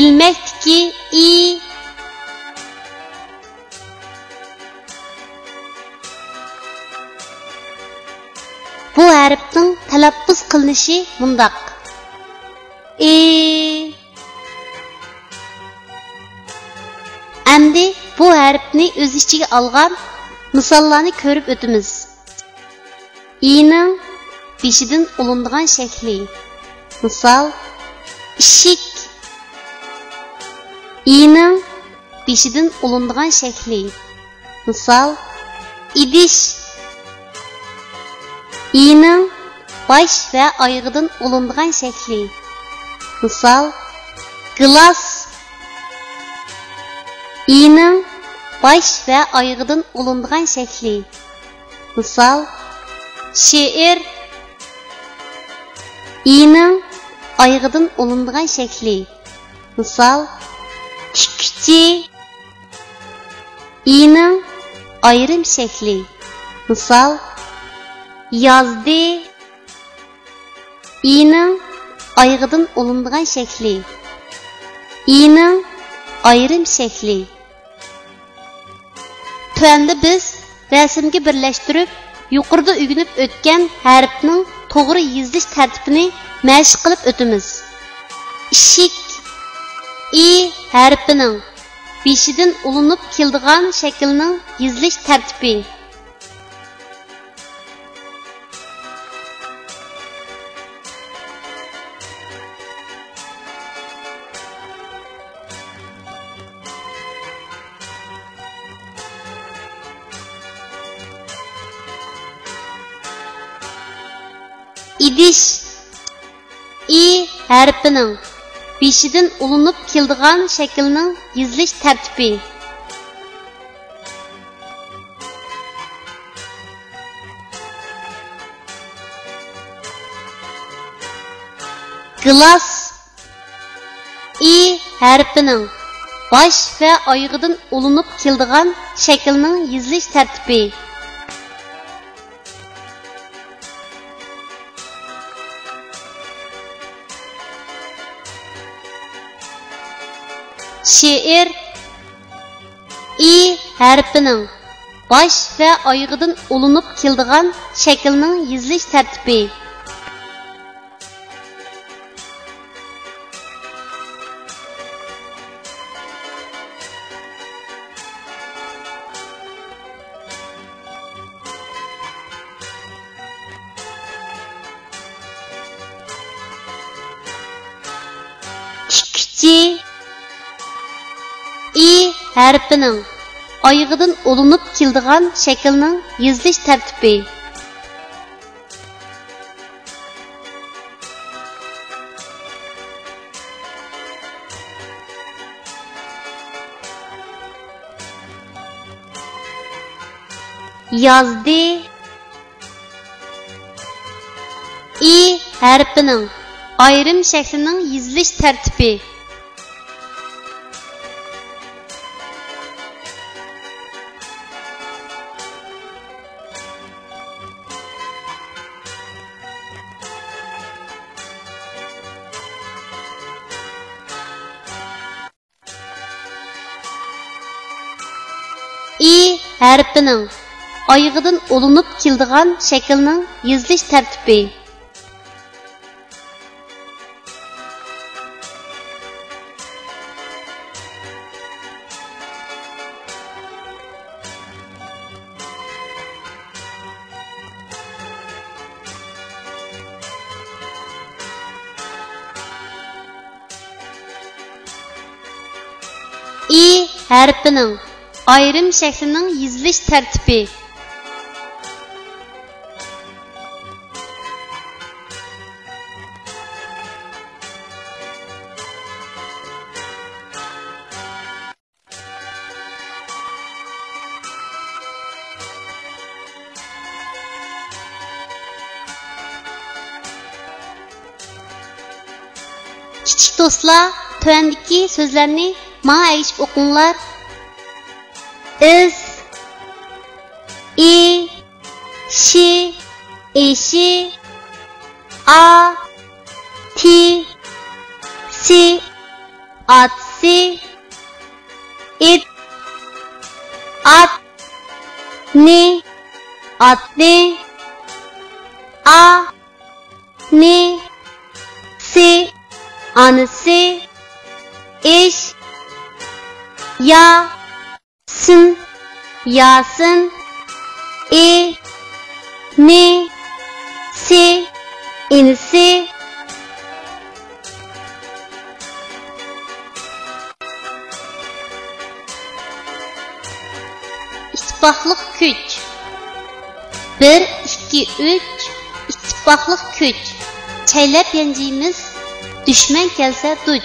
ilmektiki i. Bu harfning talaffuz qilinishi mundaq. Endi bu harfni o'z ichiga olgan misollarni ko'rib o'tamiz. I'ning beshidan olinadigan shakli. Misol ishik. I'ning beshidan olinadigan shakli. Misol idish. I'ning bosh va oyog'idan olinadigan shakli. Misol gilos. I'ning bosh va oyog'idan olinadigan shakli. Misol she'r. I'ning oyog'idan olinadigan shakli. Misol tikkuchi. I'ning ayrim shakli. Misol yozdi. I'ning oyog'idan olinadigan shakli. I'ning ayrim shakli. Tuanda biz rasmga birlashtirib, yuqorida o'rganib o'tgan harfning to'g'ri yozilish tartibini mashq qilib o'tamiz. Ishik i harfining beshidan ulinib keladigan shaklning yozilish tartibi. İdiş i harfining beshidan ulinib keladigan shaklning yozilish tartibi. Gilos i harfining bosh va oyog'idan ulinib keladigan shaklning yozilish tartibi. She'r i harfining bosh va oyog'idan ulinib keladigan shaklning yozilish tartibi. Tikkuchi i harfining oyog'idan ulinib keladigan shaklning yozilish tartibi. Yozdi i harfining ayrim shaklining yozilish tartibi. I harfining oyog'idan ulinib keladigan shaklning yozilish tartibi. I harfining ayrim shaklining yozilish tartibi. Kichik do'stlar, tuvandagi so'zlarni menga aytib o'qinglar. Is, i, shi, eshi, a, ti, si, atsi, it, at, ni, atni, a, ni, si, anısı, iş, ya, sın, yasın, ni, si, inisi. İttifaqlıq güc. 1, 2, 3. İttifaqlıq güc. Çeylep yeneceğimiz, düşman gelse duç.